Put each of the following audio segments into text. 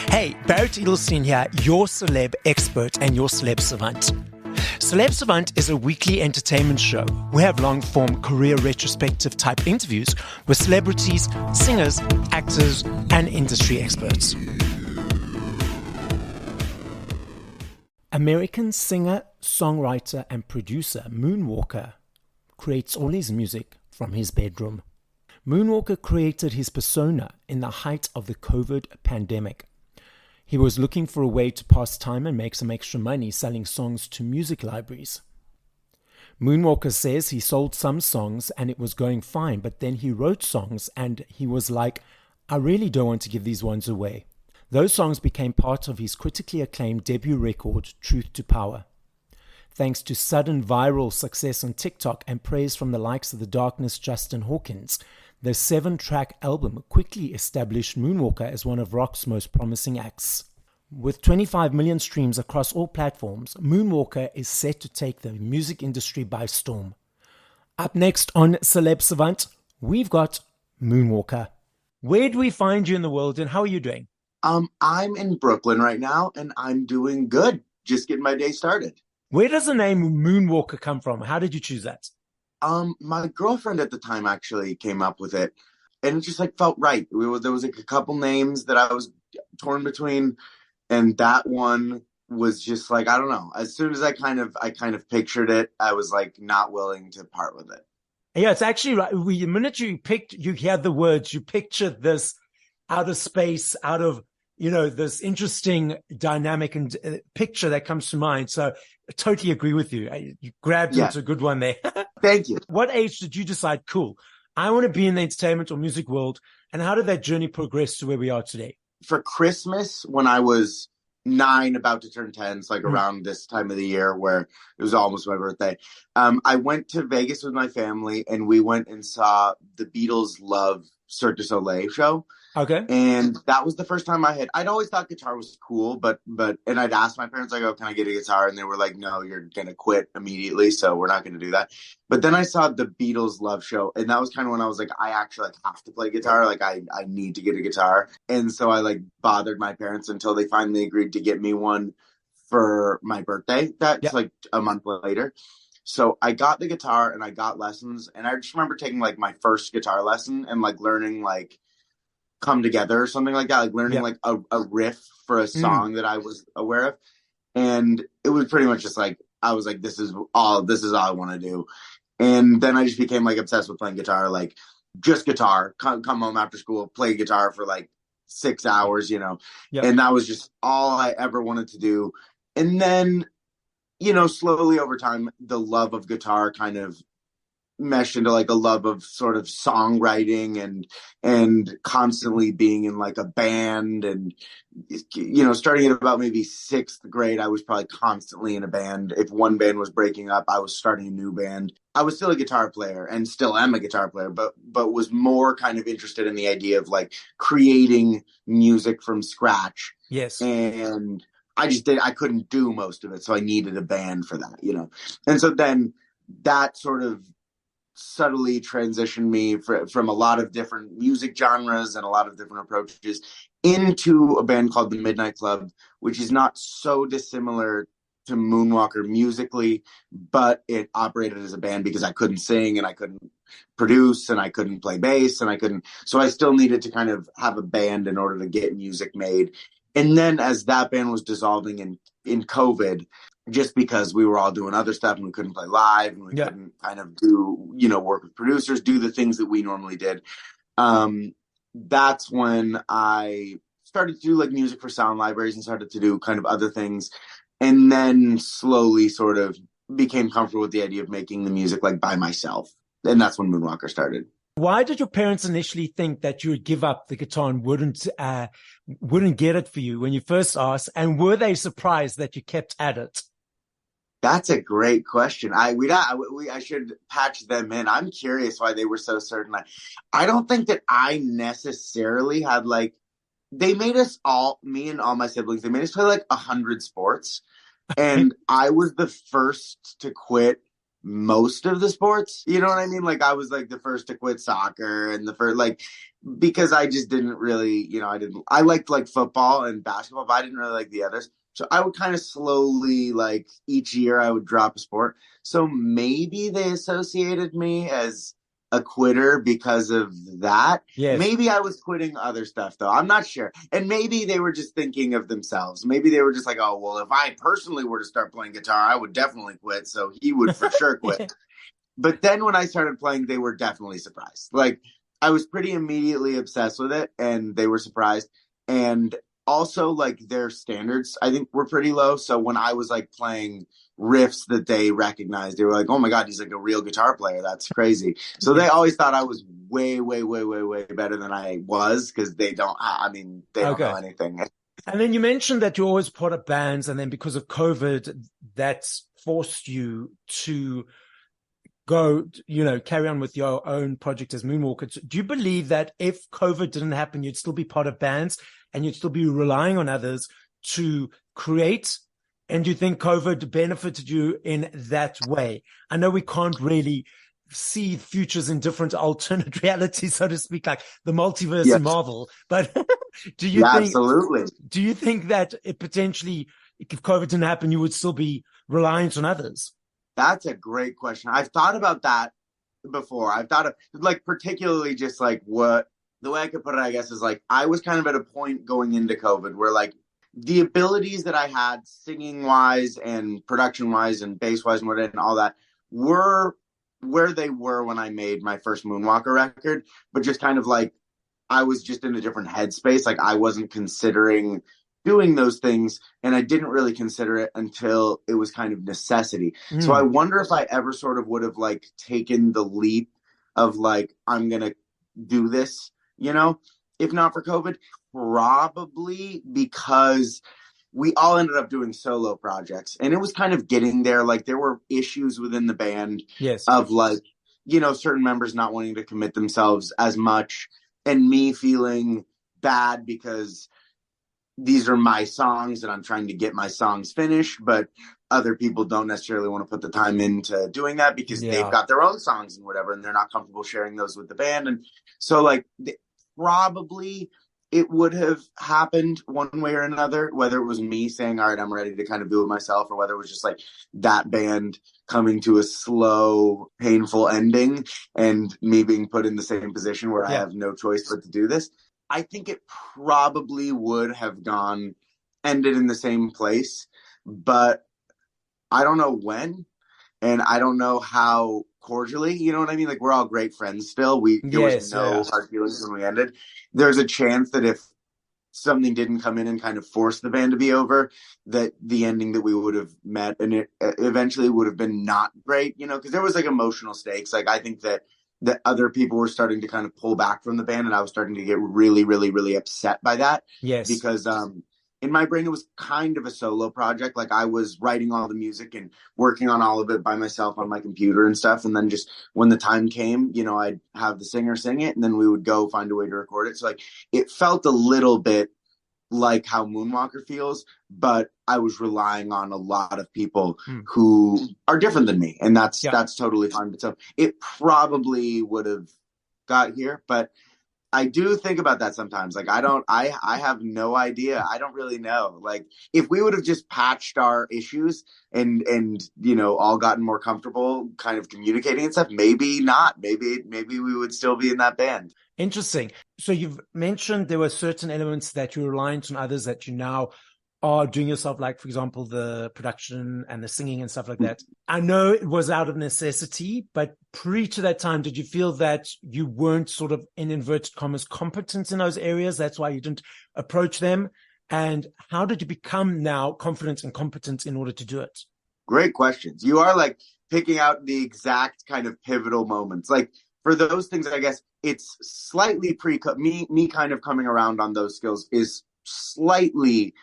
Hey, Barrett Edelstein here, your celeb expert and your Celeb Savant. Celeb Savant is a weekly entertainment show. We have long-form career retrospective type interviews with celebrities, singers, actors, and industry experts. American singer, songwriter, and producer Moonwalker creates all his music from his bedroom. Moonwalker created his persona in the height of the COVID pandemic. He was looking for a way to pass time and make some extra money selling songs to music libraries. Moonwalker says he sold some songs and it was going fine, but then he wrote songs and he was like, I really don't want to give these ones away. Those songs became part of his critically acclaimed debut record, Truth to Power. Thanks to sudden viral success on TikTok and praise from the likes of The Darkness, Justin Hawkins, the 7-track album quickly established Moonwalker as one of rock's most promising acts. With 25 million streams across all platforms, Moonwalker is set to take the music industry by storm. Up next on Celeb Savant, we've got Moonwalker. Where do we find you in the world and how are you doing? I'm in Brooklyn right now and I'm doing good. Just getting my day started. Where does the name Moonwalker come from? How did you choose that? My girlfriend at the time actually came up with it, and it just felt right. There was a couple names that I was torn between, and that one was just I don't know. As soon as I kind of pictured it, I was not willing to part with it. Yeah, it's actually right. The minute you hear the words, you picture this out of space, out of this interesting dynamic and picture that comes to mind. So I totally agree with you. You grabbed into a good one there. Thank you. What age did you decide, cool, I want to be in the entertainment or music world? And how did that journey progress to where we are today? For Christmas, when I was 9, about to turn 10, so around this time of the year where it was almost my birthday, I went to Vegas with my family and we went and saw the Beatles' Love Cirque du Soleil show. Okay. And that was the first time I'd always thought guitar was cool, but I'd asked my parents, can I get a guitar? And they were like, no, you're going to quit immediately. So we're not going to do that. But then I saw the Beatles Love show. And that was kind of when I was like, I actually have to play guitar. I need to get a guitar. And so I bothered my parents until they finally agreed to get me one for my birthday. That's a month later. So I got the guitar and I got lessons. And I just remember taking my first guitar lesson and learning Come Together or something like that, learning a riff for a song that I was aware of. And it was pretty much just I was this is all I want to do. And then I just became obsessed with playing guitar, just guitar, come home after school, play guitar for 6 hours, and that was just all I ever wanted to do. And then, slowly over time, the love of guitar kind of meshed into a love of sort of songwriting and constantly being in a band. And starting at about maybe 6th grade, I was probably constantly in a band. If one band was breaking up, I was starting a new band. I was still a guitar player and still am a guitar player, but was more kind of interested in the idea of creating music from scratch. Yes. And I couldn't do most of it, so I needed a band for that, and so then that sort of subtly transitioned me from a lot of different music genres and a lot of different approaches into a band called the Midnight Club, which is not so dissimilar to Moonwalker musically, but it operated as a band because I couldn't sing and I couldn't produce and I couldn't play bass and so I still needed to kind of have a band in order to get music made. And then as that band was dissolving in COVID, just because we were all doing other stuff and we couldn't play live and we couldn't kind of do, work with producers, do the things that we normally did. That's when I started to do music for sound libraries and started to do kind of other things. And then slowly sort of became comfortable with the idea of making the music by myself. And that's when Moonwalker started. Why did your parents initially think that you would give up the guitar and wouldn't get it for you when you first asked? And were they surprised that you kept at it? That's a great question. I should patch them in. I'm curious why they were so certain. I don't think that I necessarily had they made us all, me and all my siblings, they made us play 100 sports. And I was the first to quit most of the sports. You know what I mean? Like I was like the first to quit soccer and the first like because I just didn't really, I liked like football and basketball, but I didn't really like the others. So I would kind of slowly like each year I would drop a sport. So maybe they associated me as a quitter because of that. Yes. Maybe I was quitting other stuff though. I'm not sure. And maybe they were just thinking of themselves. Maybe they were just like, oh, well, if I personally were to start playing guitar, I would definitely quit. So he would for sure quit. But then when I started playing, they were definitely surprised. Like I was pretty immediately obsessed with it and they were surprised. And also like their standards, I think were pretty low. So when I was like playing riffs that they recognized, they were like, oh my God, he's like a real guitar player. That's crazy. So they always thought I was way, way, way, way, way better than I was because they don't know anything. And then you mentioned that you're always part of bands, and then because of COVID, that's forced you to go, carry on with your own project as Moonwalker. Do you believe that if COVID didn't happen, you'd still be part of bands and you'd still be relying on others to create? And do you think COVID benefited you in that way? I know we can't really see futures in different alternate realities, so to speak, like the multiverse in Marvel, but do you think, absolutely. Do you think that it potentially, if COVID didn't happen, you would still be reliant on others? That's a great question. I've thought about that before. I've thought of like particularly just like what the way I could put it, I guess, is like I was kind of at a point going into COVID where like the abilities that I had singing wise and production wise and bass wise and all that were where they were when I made my first Moonwalker record, but just kind of like I was just in a different headspace. Like I wasn't considering doing those things, and I didn't really consider it until it was kind of necessity. So I wonder if I ever sort of would have like taken the leap of like, I'm going to do this, if not for COVID, probably because we all ended up doing solo projects and it was kind of getting there. Like there were issues within the band of like, certain members not wanting to commit themselves as much and me feeling bad because these are my songs and I'm trying to get my songs finished, but other people don't necessarily want to put the time into doing that because they've got their own songs and whatever, and they're not comfortable sharing those with the band. And so like probably it would have happened one way or another, whether it was me saying, all right, I'm ready to kind of do it myself, or whether it was just like that band coming to a slow, painful ending and me being put in the same position where I have no choice but to do this. I think it probably would have ended in the same place, but I don't know when, and I don't know how cordially, you know what I mean? Like we're all great friends still. There was no hard feelings when we ended. There's a chance that if something didn't come in and kind of force the band to be over, that the ending that we would have met and it eventually would have been not great, because there was like emotional stakes. Like I think that other people were starting to kind of pull back from the band, and I was starting to get really, really, really upset by that. Yes. Because in my brain, it was kind of a solo project. Like I was writing all the music and working on all of it by myself on my computer and stuff. And then just when the time came, I'd have the singer sing it and then we would go find a way to record it. So like it felt a little bit like how Moonwalker feels, but I was relying on a lot of people who are different than me. And that's totally fine. But so it probably would have got here, but I do think about that sometimes. Like I have no idea. I don't really know. Like if we would have just patched our issues and all gotten more comfortable kind of communicating and stuff, maybe not. Maybe we would still be in that band. Interesting. So you've mentioned there were certain elements that you were reliant on others that you now are doing yourself, like, for example, the production and the singing and stuff like that. I know it was out of necessity, but pre to that time, did you feel that you weren't sort of, in inverted commas, competent in those areas? That's why you didn't approach them. And how did you become now confident and competent in order to do it? Great questions. You are like picking out the exact kind of pivotal moments. Like for those things, I guess it's slightly me kind of coming around on those skills is slightly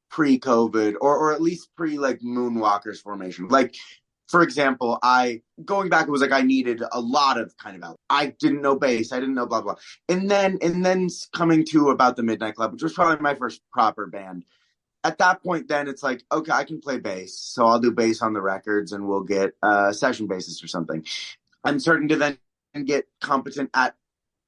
pre-COVID or at least pre like Moonwalker's formation. Like, for example, going back, it was like I needed a lot of kind of help. I didn't know bass, I didn't know blah blah. And then coming to About the Midnight Club, which was probably my first proper band, at that point, then it's like, okay, I can play bass. So I'll do bass on the records and we'll get session bassist or something. I'm starting to then get competent at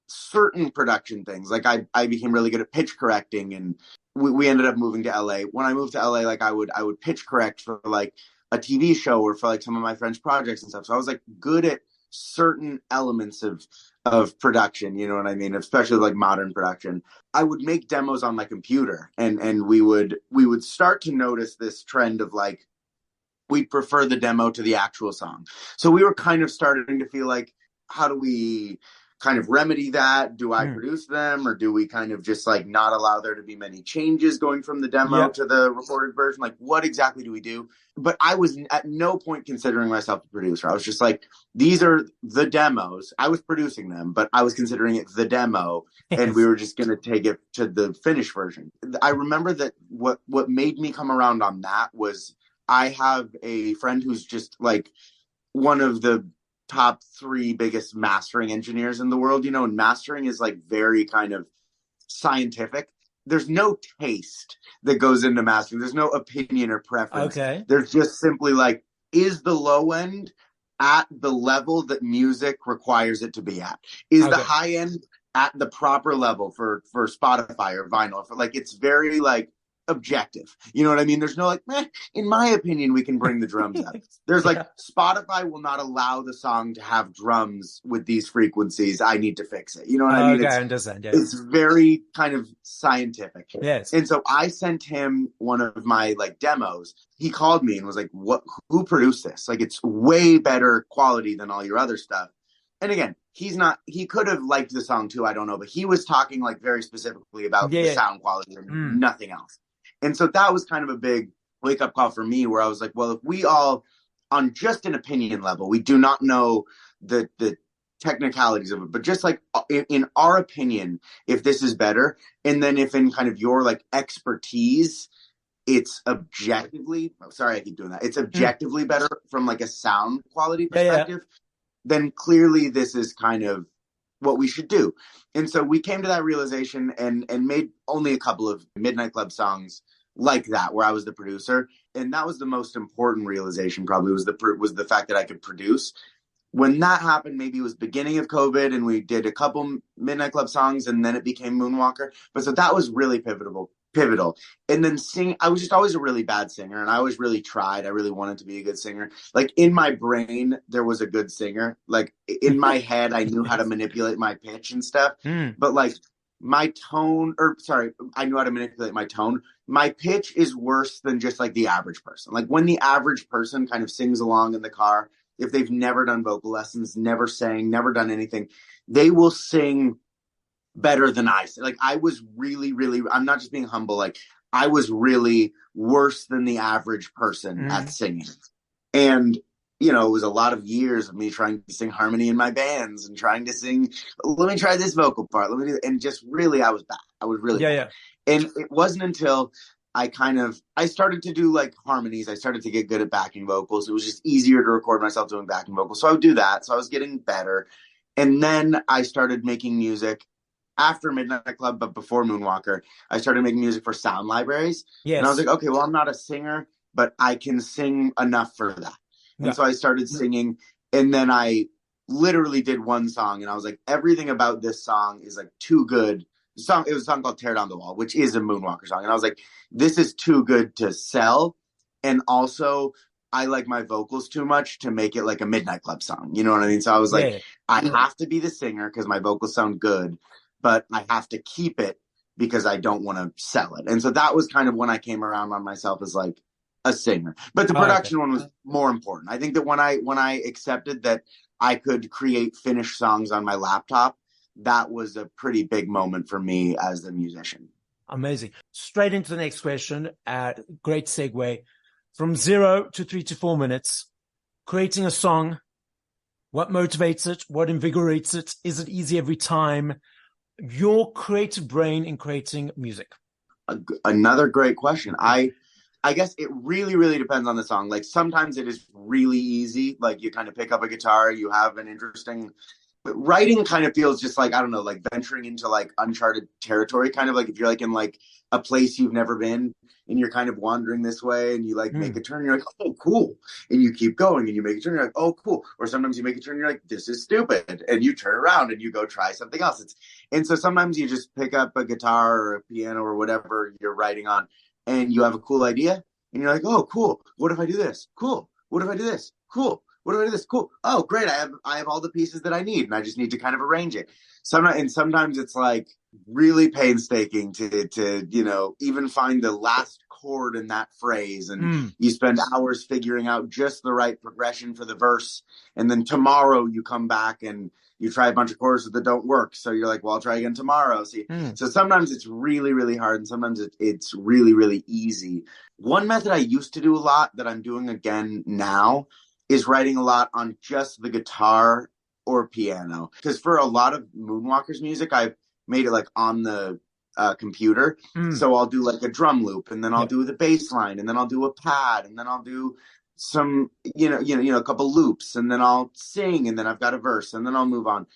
certain production things. Like I became really good at pitch correcting, and we ended up moving to LA. When I moved to LA, like I would pitch correct for like a TV show or for like some of my friends' projects and stuff. So I was like good at certain elements of production, you know what I mean? Especially like modern production. I would make demos on my computer, and we would start to notice this trend of like we'd prefer the demo to the actual song. So we were kind of starting to feel like, how do we kind of remedy that? Do I produce them, or do we kind of just like not allow there to be many changes going from the demo to the recorded version? Like, what exactly do we do? But I was at no point considering myself a producer. I was just like, these are the demos. I was producing them, but I was considering it the demo, and we were just going to take it to the finished version. I remember that what made me come around on that was I have a friend who's just like one of the top 3 biggest mastering engineers in the world, you know, and mastering is like very kind of scientific. There's no taste that goes into mastering. There's no opinion or preference. Okay. There's just simply like, is the low end at the level that music requires it to be at? Is the high end at the proper level for Spotify or vinyl? For like, it's very like objective. You know what I mean? There's no like, in my opinion, we can bring the drums up. There's like, Spotify will not allow the song to have drums with these frequencies. I need to fix it. You know what I mean? I understand. Yeah. It's very kind of scientific. Yes. And so I sent him one of my like demos. He called me and was like, who produced this? Like, it's way better quality than all your other stuff. And again, he could have liked the song too. I don't know, but he was talking like very specifically about the sound quality and nothing else. And so that was kind of a big wake up call for me, where I was like, well, if we all, on just an opinion level, we do not know the technicalities of it, but just like in our opinion, if this is better, and then if in kind of your like expertise, it's objectively, sorry, I keep doing that. It's objectively better from like a sound quality perspective, then clearly this is kind of what we should do. And so we came to that realization and made only a couple of Midnight Club songs like that, where I was the producer. And that was the most important realization, probably, was the fact that I could produce. When that happened, maybe it was beginning of COVID, and we did a couple Midnight Club songs, and then it became Moonwalker. But so that was really pivotal. And then I was just always a really bad singer, and I always really tried. I really wanted to be a good singer. Like, in my brain, there was a good singer. Like, in my head, I knew how to manipulate my pitch and stuff. But like my tone, I knew how to manipulate my tone. My pitch is worse than just like the average person. Like, when the average person kind of sings along in the car, if they've never done vocal lessons, never sang, never done anything, they will sing better than I say. Like, I was really, really, I'm not just being humble. Like, I was really worse than the average person at singing. And, you know, it was a lot of years of me trying to sing harmony in my bands and trying to sing, let me try this vocal part. Let me do, and just really, I was bad. I was really bad. And it wasn't until I started to do like harmonies. I started to get good at backing vocals. It was just easier to record myself doing backing vocals. So I would do that. So I was getting better. And then I started making music after Midnight Club, but before Moonwalker. I started making music for sound libraries. And I was like, okay, well, I'm not a singer, but I can sing enough for that. And so I started singing, and then I literally did one song, and I was like, everything about this song is like too good. It was a song called Tear Down the Wall, which is a Moonwalker song. And I was like, this is too good to sell. And also, I like my vocals too much to make it like a Midnight Club song. You know what I mean? So I was like, I have to be the singer because my vocals sound good, but I have to keep it because I don't want to sell it. And so that was kind of when I came around on myself as like a singer. But the production one was more important. I think that when I accepted that I could create finished songs on my laptop, that was a pretty big moment for me as a musician. Amazing. Straight into the next question. Great segue. From 0 to 3 to 4 minutes, creating a song, what motivates it? What invigorates it? Is it easy every time? Your creative brain in creating music. Another great question. I guess it really, really depends on the song. Like, sometimes it is really easy. Like, you kind of pick up a guitar, you have an interesting writing kind of feels just like, I don't know, like venturing into like uncharted territory, kind of like if you're like in like a place you've never been and you're kind of wandering this way and you like make a turn, you're like, oh, cool. And you keep going and you make a turn, you're like, oh, cool. Or sometimes you make a turn, you're like, this is stupid. And you turn around and you go try something else. And so sometimes you just pick up a guitar or a piano or whatever you're writing on and you have a cool idea and you're like, oh, cool. What if I do this? Cool. What if I do this? Cool. What do I do this? Cool. Oh, great. I have all the pieces that I need and I just need to kind of arrange it. Sometimes it's like really painstaking to, you know, even find the last chord in that phrase. And you spend hours figuring out just the right progression for the verse. And then tomorrow you come back and you try a bunch of choruses that don't work. So you're like, well, I'll try again tomorrow. See, so sometimes it's really, really hard. And sometimes it's really, really easy. One method I used to do a lot that I'm doing again now is writing a lot on just the guitar or piano. Because for a lot of Moonwalker's music, I've made it like on the computer. So I'll do like a drum loop, and then I'll do the bass line, and then I'll do a pad, and then I'll do some, a couple loops, and then I'll sing, and then I've got a verse, and then I'll move on.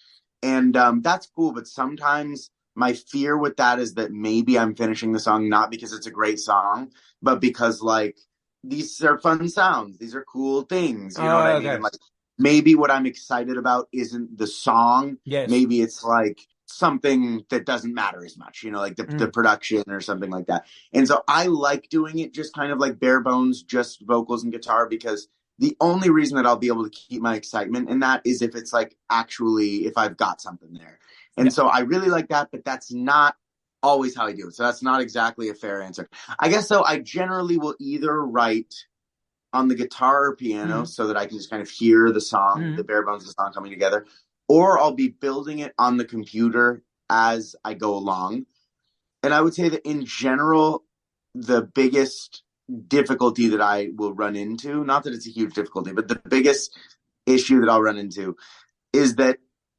And that's cool, but sometimes my fear with that is that maybe I'm finishing the song not because it's a great song, but because like, these are fun sounds. These are cool things. You know what I mean? And like maybe what I'm excited about isn't the song. Yes. Maybe it's like something that doesn't matter as much, you know, like the production or something like that. And so I like doing it just kind of like bare bones, just vocals and guitar, because the only reason that I'll be able to keep my excitement in that is if it's like actually, if I've got something there. And so I really like that, but that's not always how I do it. So that's not exactly a fair answer. I guess so. I generally will either write on the guitar or piano so that I can just kind of hear the song, the bare bones of the song coming together, or I'll be building it on the computer as I go along. And I would say that in general, the biggest difficulty that I will run into, not that it's a huge difficulty, but the biggest issue that I'll run into is that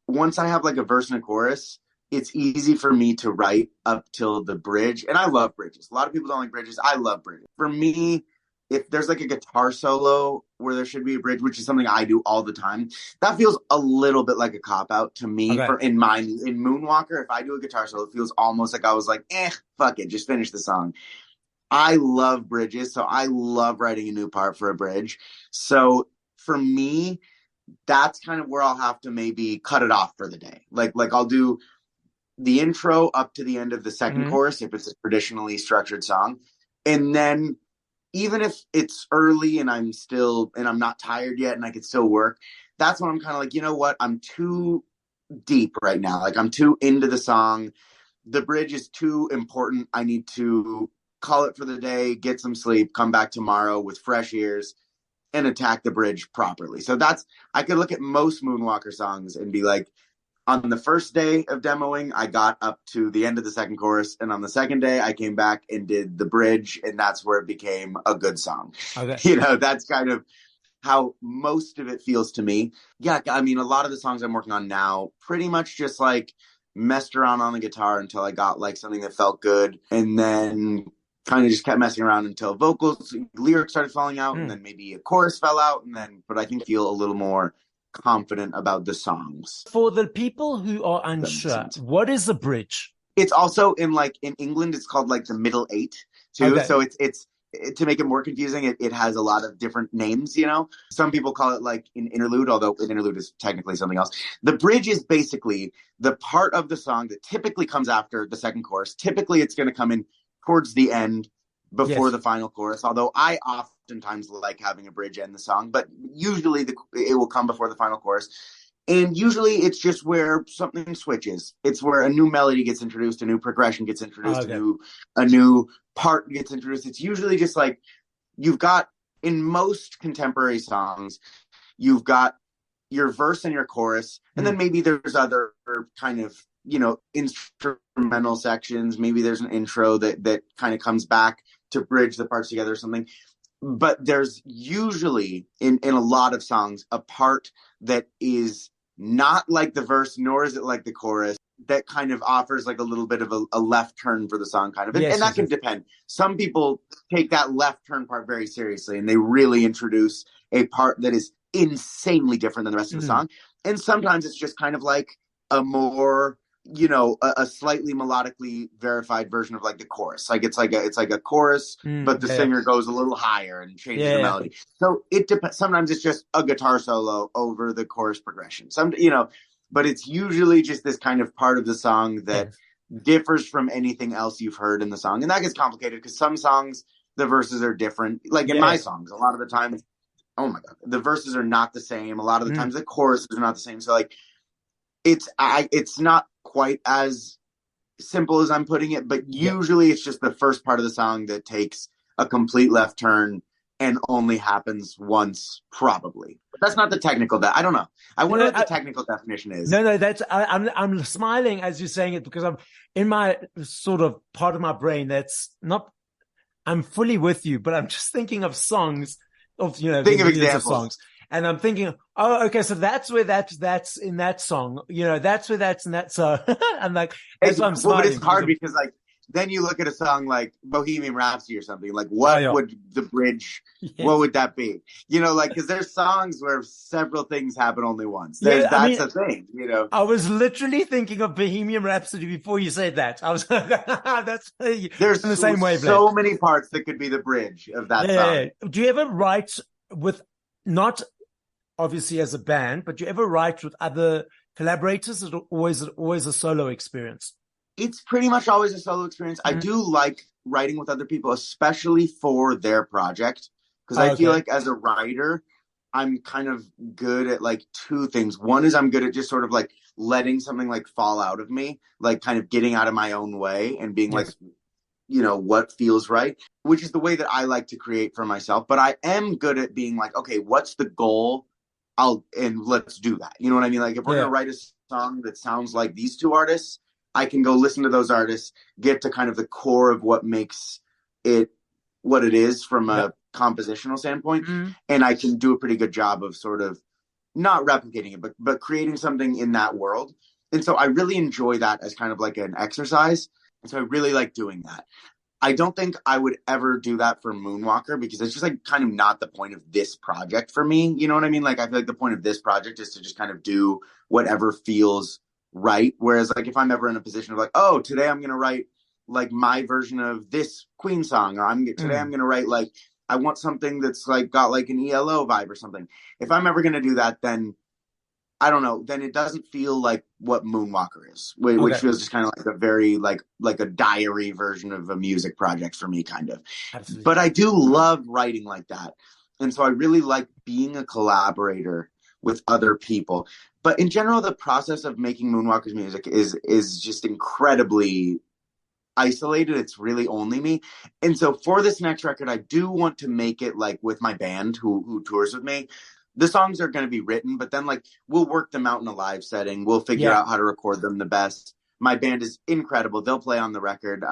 once I have like a verse and a chorus, it's easy for me to write up till the bridge. And I love bridges. A lot of people don't like bridges. I love bridges. For me, if there's like a guitar solo where there should be a bridge, which is something I do all the time, that feels a little bit like a cop-out to me. Okay. In Moonwalker, if I do a guitar solo, it feels almost like I was like, fuck it, just finish the song. I love bridges, so I love writing a new part for a bridge. So for me, that's kind of where I'll have to maybe cut it off for the day. Like I'll do the intro up to the end of the second chorus if it's a traditionally structured song. And then even if it's early and I'm not tired yet and I could still work, that's when I'm kind of like, you know what? I'm too deep right now. Like I'm too into the song. The bridge is too important. I need to call it for the day, get some sleep, come back tomorrow with fresh ears and attack the bridge properly. So I could look at most Moonwalker songs and be like, on the first day of demoing, I got up to the end of the second chorus. And on the second day, I came back and did the bridge. And that's where it became a good song. Okay. You know, that's kind of how most of it feels to me. Yeah, I mean, a lot of the songs I'm working on now pretty much just like messed around on the guitar until I got like something that felt good. And then kind of just kept messing around until lyrics started falling out. And then maybe a chorus fell out. But I think feel a little more confident about the songs. For the people who are unsure, what is a bridge? It's also in England, it's called like the middle eight too. Okay. So it's to make it more confusing, it has a lot of different names, you know. Some people call it like an interlude, although an interlude is technically something else. The bridge is basically the part of the song that typically comes after the second chorus. Typically it's going to come in towards the end before the final chorus, although I oftentimes like having a bridge end the song, but usually it will come before the final chorus. And usually it's just where something switches. It's where a new melody gets introduced, a new progression gets introduced, a new part gets introduced. It's usually just like you've got, in most contemporary songs, you've got your verse and your chorus, and then maybe there's other kind of, you know, instrumental sections. Maybe there's an intro that kind of comes back to bridge the parts together or something. But there's usually, in a lot of songs, a part that is not like the verse, nor is it like the chorus, that kind of offers like a little bit of a left turn for the song, kind of. And that can depend. Some people take that left turn part very seriously, and they really introduce a part that is insanely different than the rest of the song. And sometimes it's just kind of like a more, a slightly melodically verified version of like the chorus. Like it's like a chorus, but the Yeah, singer goes a little higher and changes the yeah, melody. So it depends. Sometimes it's just a guitar solo over the chorus progression. But it's usually just this kind of part of the song yeah, that differs from anything else you've heard in the song. And that gets complicated because some songs, the verses are different. Like in my yeah. songs, a lot of the time, oh my God, the verses are not the same. A lot of the Mm, times the choruses are not the same. So like it's not quite as simple as I'm putting it, but yeah. usually it's just the first part of the song that takes a complete left turn and only happens once, probably. But that's not the technical. I don't know. I You wonder know, what the technical definition is. no, that's I'm smiling as you're saying it because I'm in my sort of part of my brain that's not. I'm fully with you, but I'm just thinking of songs of the Think of millions of examples. songs, and I'm thinking, oh, okay, so that's where that's in that song, that's where that's in that. So I'm like, that's why I'm Well, but smiling it's because hard of because like then you look at a song like Bohemian Rhapsody or something. Like, oh what yeah, would the bridge? What yes, would that be? Like because there's songs where several things happen only once. yeah. I That's mean, a thing. I was literally thinking of Bohemian Rhapsody before you said that. I was that's in There's the same wavelength. so many parts that could be the bridge of that Yeah. song. Do you ever write with not obviously as a band, but do you ever write with other collaborators? Or is it always a solo experience? It's pretty much always a solo experience. I Mm. do like writing with other people, especially for their project, because I Oh, feel okay. like as a writer, I'm kind of good at like two things. One is I'm good at just sort of like letting something like fall out of me, like kind of getting out of my own way and being like, Yes. what feels right, which is the way that I like to create for myself. But I am good at being like, okay, what's the goal? And let's do that. You know what I mean? Like if we're gonna Yeah. write a song that sounds like these two artists, I can go listen to those artists, get to kind of the core of what makes it what it is from Yeah. a compositional standpoint, Mm. and I can do a pretty good job of sort of not replicating it, but creating something in that world. And so I really enjoy that as kind of like an exercise. And so I really like doing that. I don't think I would ever do that for Moonwalker because it's just like kind of not the point of this project for me. You know what I mean? Like I feel like the point of this project is to just kind of do whatever feels right. Whereas like if I'm ever in a position of like, oh, today I'm gonna write like my version of this Queen song, or today I'm Mm. gonna write like I want something that's like got like an ELO vibe or something. If I'm ever gonna do that, then I don't know, then it doesn't feel like what Moonwalker is, which Okay. feels just kind of like a very like a diary version of a music project for me, kind of. Absolutely. But I do love writing like that, and so I really like being a collaborator with other people. But in general, the process of making Moonwalker's music is just incredibly isolated. It's really only me, and so for this next record, I do want to make it like with my band who tours with me. The songs are going to be written, but then like we'll work them out in a live setting. We'll figure Yeah. out how to record them the best. My band is incredible. They'll play on the record.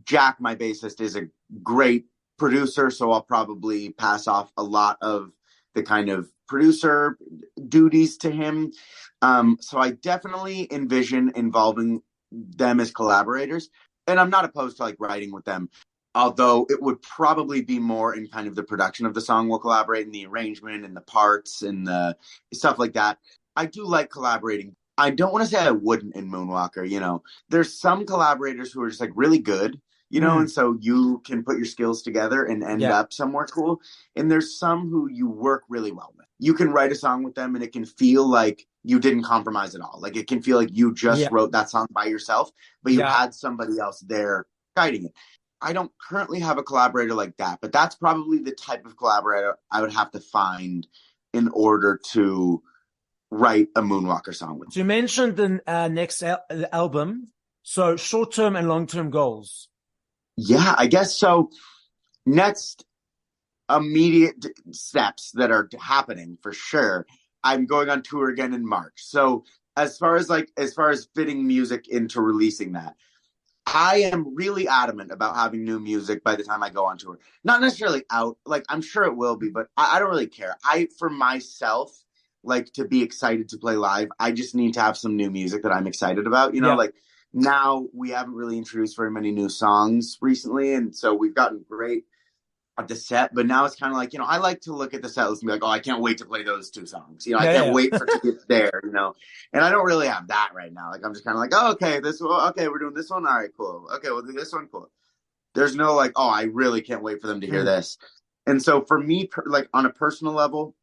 Jack, my bassist, is a great producer, so I'll probably pass off a lot of the kind of producer duties to him. So I definitely envision involving them as collaborators, and I'm not opposed to like writing with them. Although it would probably be more in kind of the production of the song. We'll collaborate in the arrangement and the parts and the stuff like that. I do like collaborating. I don't want to say I wouldn't in Moonwalker. There's some collaborators who are just like really good, and Mm. so you can put your skills together and end Yeah. up somewhere cool. And there's some who you work really well with. You can write a song with them and it can feel like you didn't compromise at all. Like it can feel like you just Yeah. wrote that song by yourself, but you Yeah. had somebody else there guiding it. I don't currently have a collaborator like that, but that's probably the type of collaborator I would have to find in order to write a Moonwalker song with. So you mentioned the next album. So short term and long term goals. Yeah, I guess so. Next immediate steps that are happening for sure. I'm going on tour again in March. So as far as fitting music into releasing that, I am really adamant about having new music by the time I go on tour. Not necessarily out, like I'm sure it will be, but I don't really care. For myself, like to be excited to play live, I just need to have some new music that I'm excited about. Yeah. Like now we haven't really introduced very many new songs recently, and so we've gotten great at the set, but now it's kind of like, I like to look at the set list and be like, oh, I can't wait to play those two songs. I Yeah, can't yeah. wait for to get there, and I don't really have that right now. Like, I'm just kind of like, oh, okay, okay, we're doing this one. All right, cool. Okay, we'll do this one. Cool. There's no like, oh, I really can't wait for them to hear this. And so for me, like on a personal level,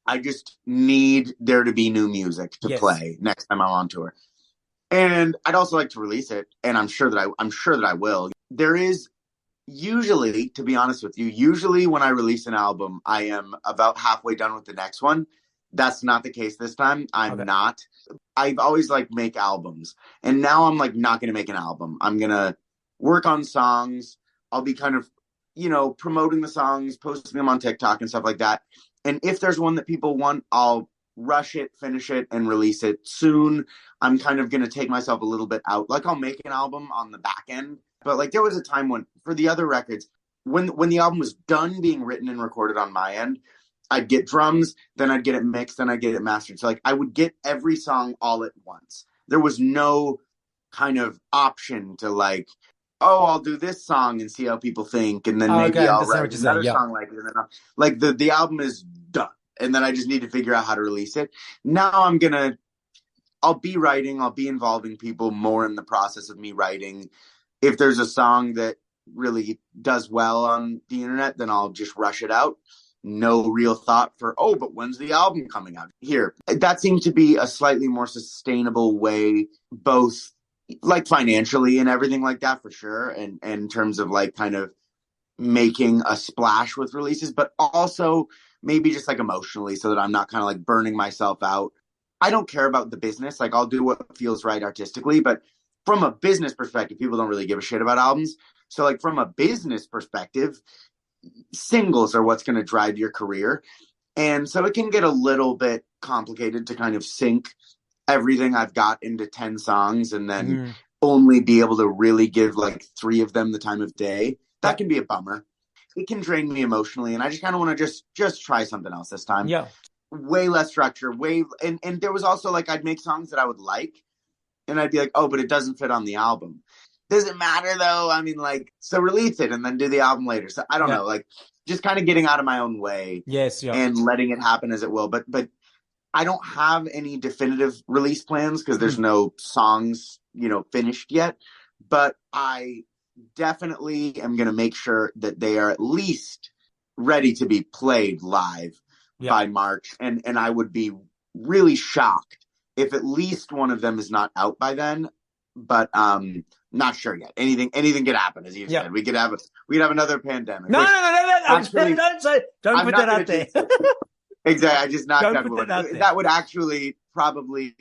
I just need there to be new music to play next time I'm on tour. And I'd also like to release it, and I'm sure that I will. There is usually, to be honest with you, when I release an album, I am about halfway done with the next one. That's not the case this time. I'm not. I've always like make albums, and now I'm like not going to make an album. I'm going to work on songs. I'll be kind of, promoting the songs, posting them on TikTok and stuff like that. And if there's one that people want, I'll rush it, finish it, and release it soon. I'm kind of going to take myself a little bit out. Like, I'll make an album on the back end. But like, there was a time when, for the other records, when the album was done being written and recorded on my end, I'd get drums, then I'd get it mixed, then I'd get it mastered. So like, I would get every song all at once. There was no kind of option to like, oh, I'll do this song and see how people think, and then maybe I'll write another song like it. And then like the album is done, and then I just need to figure out how to release it. Now I'll be writing, I'll be involving people more in the process of me writing. If there's a song that really does well on the internet, then I'll just rush it out. No real thought for, oh, but when's the album coming out? Here, that seems to be a slightly more sustainable way, both like financially and everything like that, for sure. And in terms of like kind of making a splash with releases, but also maybe just like emotionally, so that I'm not kind of like burning myself out. I don't care about the business. Like, I'll do what feels right artistically, but from a business perspective, people don't really give a shit about albums. So like, from a business perspective, singles are what's going to drive your career. And so it can get a little bit complicated to kind of sync everything I've got into 10 songs and then only be able to really give like 3 of them the time of day. That can be a bummer. It can drain me emotionally, and I just kind of want to just try something else this time. Yeah. Way less structure, and there was also like, I'd make songs that I would like, and I'd be like, oh, but it doesn't fit on the album. Doesn't matter though. I mean, like, so release it and then do the album later. So I don't know, like, just kind of getting out of my own way. Yes, yeah. And letting it happen as it will. But I don't have any definitive release plans because there's no songs, finished yet. But I definitely am going to make sure that they are at least ready to be played live by March. And I would be really shocked if at least one of them is not out by then. But not sure yet. Anything could happen, as you said. We could have another pandemic. No. Actually, don't put that out there. Exactly. I just knocked on wood. That would actually probably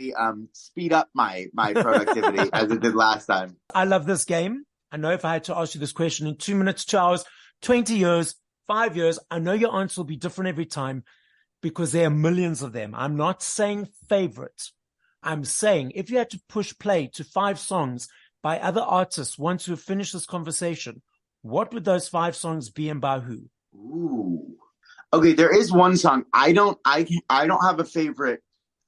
speed up my productivity as it did last time. I love this game. I know if I had to ask you this question in 2 minutes, 2 hours, 20 years, 5 years, I know your answer will be different every time because there are millions of them. I'm not saying favorite. I'm saying if you had to push play to 5 songs by other artists once we've finished this conversation, what would those 5 songs be and by who? Ooh. Okay, there is one song. I don't have a favorite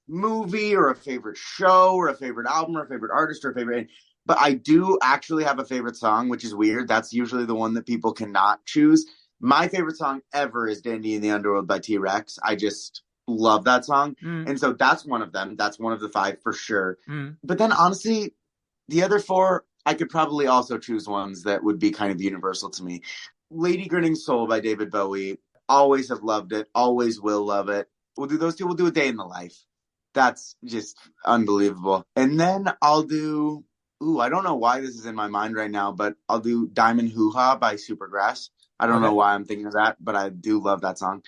movie or a favorite show or a favorite album or a favorite artist or a favorite, but I do actually have a favorite song, which is weird. That's usually the one that people cannot choose. My favorite song ever is Dandy in the Underworld by T-Rex. I just love that song. And so that's one of them. That's one of the 5 for sure. But then honestly, the other 4, I could probably also choose ones that would be kind of universal to me. Lady Grinning Soul by David Bowie. Always have loved it. Always will love it. We'll do those 2. We'll do A Day in the Life. That's just unbelievable. And then I'll do, I don't know why this is in my mind right now, but I'll do Diamond Hoo Ha by Supergrass. I don't know why I'm thinking of that, but I do love that song.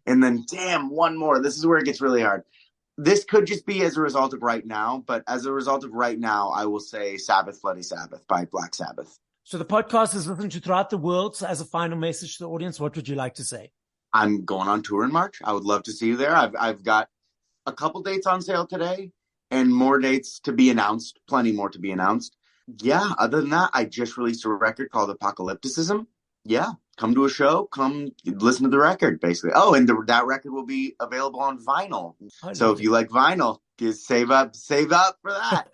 And then, one more. This is where it gets really hard. This could just be as a result of right now, but as a result of right now, I will say Sabbath, Bloody Sabbath by Black Sabbath. So the podcast is listened to throughout the world. So as a final message to the audience, what would you like to say? I'm going on tour in March. I would love to see you there. I've got a couple dates on sale today and more dates to be announced, plenty more to be announced. Yeah, other than that, I just released a record called Apocalypticism. Yeah, come to a show, come listen to the record, basically. Oh, and that record will be available on vinyl. So if you like vinyl, just save up for that.